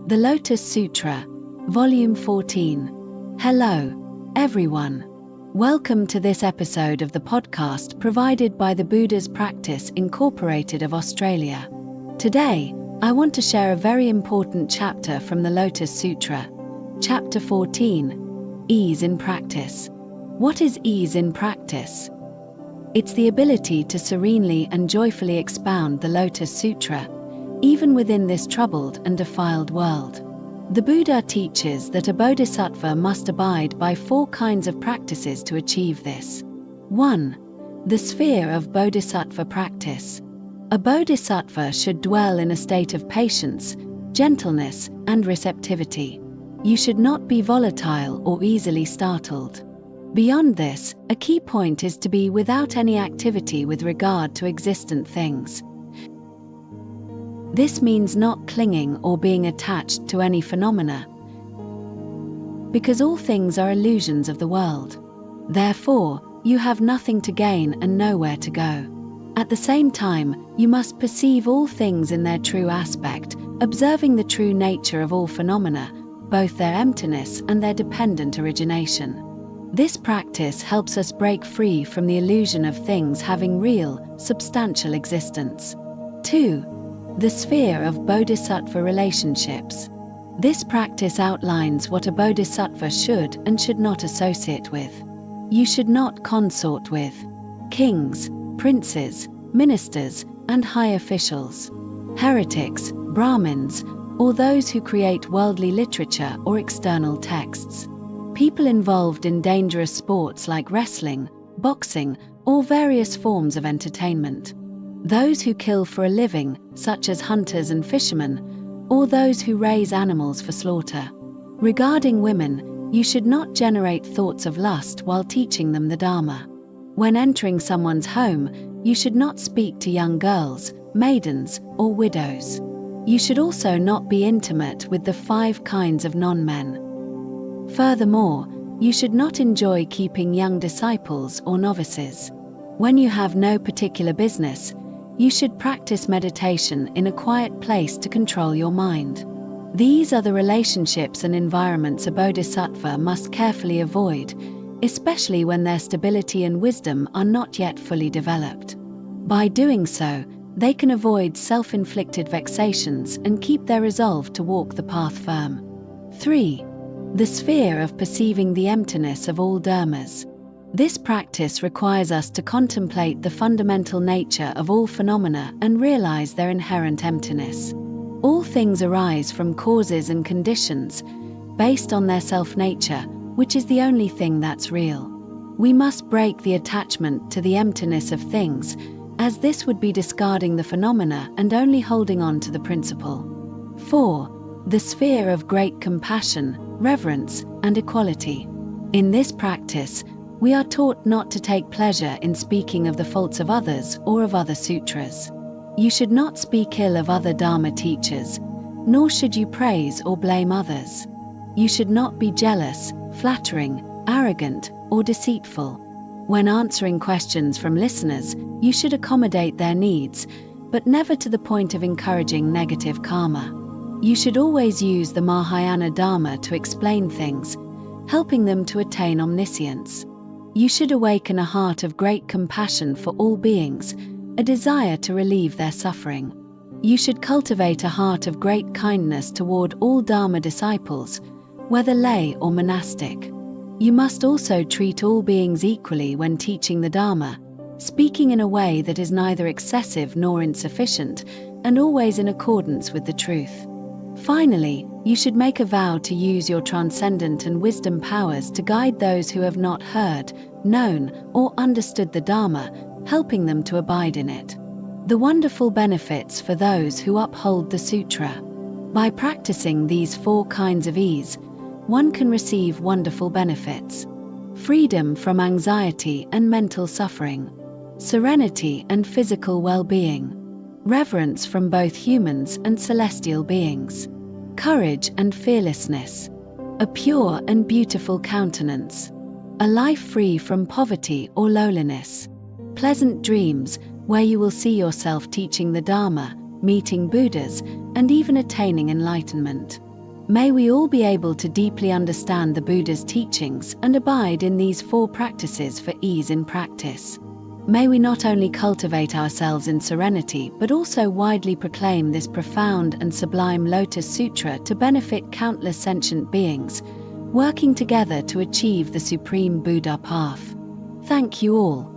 The Lotus Sutra, Volume 14. Hello, everyone. Welcome to this episode of the podcast provided by the Buddha's Practice Incorporated of Australia. Today, I want to share a very important chapter from the Lotus Sutra. Chapter 14, Ease in Practice. What is ease in practice? It's the ability to serenely and joyfully expound the Lotus Sutra, even within this troubled and defiled world. The Buddha teaches that a bodhisattva must abide by 4 kinds of practices to achieve this. 1. The sphere of bodhisattva practice. A bodhisattva should dwell in a state of patience, gentleness, and receptivity. You should not be volatile or easily startled. Beyond this, a key point is to be without any activity with regard to existent things. This means not clinging or being attached to any phenomena, because all things are illusions of the world. Therefore, you have nothing to gain and nowhere to go. At the same time, you must perceive all things in their true aspect, observing the true nature of all phenomena, both their emptiness and their dependent origination. This practice helps us break free from the illusion of things having real, substantial existence. 2. The sphere of bodhisattva relationships. This practice outlines what a bodhisattva should and should not associate with. You should not consort with kings, princes, ministers, and high officials, heretics, Brahmins, or those who create worldly literature or external texts. People involved in dangerous sports like wrestling, boxing, or various forms of entertainment. Those who kill for a living, such as hunters and fishermen, or those who raise animals for slaughter. Regarding women, you should not generate thoughts of lust while teaching them the Dharma. When entering someone's home, you should not speak to young girls, maidens, or widows. You should also not be intimate with the 5 kinds of non-men. Furthermore, you should not enjoy keeping young disciples or novices. When you have no particular business, you should practice meditation in a quiet place to control your mind. These are the relationships and environments a bodhisattva must carefully avoid, especially when their stability and wisdom are not yet fully developed. By doing so, they can avoid self-inflicted vexations and keep their resolve to walk the path firm. 3. The sphere of perceiving the emptiness of all dharmas. This practice requires us to contemplate the fundamental nature of all phenomena and realize their inherent emptiness. All things arise from causes and conditions, based on their self-nature, which is the only thing that's real. We must break the attachment to the emptiness of things, as this would be discarding the phenomena and only holding on to the principle. 4. The sphere of great compassion, reverence, and equality. In this practice, we are taught not to take pleasure in speaking of the faults of others or of other sutras. You should not speak ill of other Dharma teachers, nor should you praise or blame others. You should not be jealous, flattering, arrogant, or deceitful. When answering questions from listeners, you should accommodate their needs, but never to the point of encouraging negative karma. You should always use the Mahayana Dharma to explain things, helping them to attain omniscience. You should awaken a heart of great compassion for all beings, a desire to relieve their suffering. You should cultivate a heart of great kindness toward all Dharma disciples, whether lay or monastic. You must also treat all beings equally when teaching the Dharma, speaking in a way that is neither excessive nor insufficient, and always in accordance with the truth. Finally, you should make a vow to use your transcendent and wisdom powers to guide those who have not heard, known, or understood the Dharma, helping them to abide in it. The wonderful benefits for those who uphold the Sutra. By practicing these 4 kinds of ease, one can receive wonderful benefits. Freedom from anxiety and mental suffering. Serenity and physical well-being. Reverence from both humans and celestial beings. Courage and fearlessness. A pure and beautiful countenance. A life free from poverty or lowliness. Pleasant dreams, where you will see yourself teaching the Dharma, meeting Buddhas, and even attaining enlightenment. May we all be able to deeply understand the Buddha's teachings and abide in these 4 practices for ease in practice. May we not only cultivate ourselves in serenity but also widely proclaim this profound and sublime Lotus Sutra to benefit countless sentient beings, working together to achieve the Supreme Buddha path. Thank you all.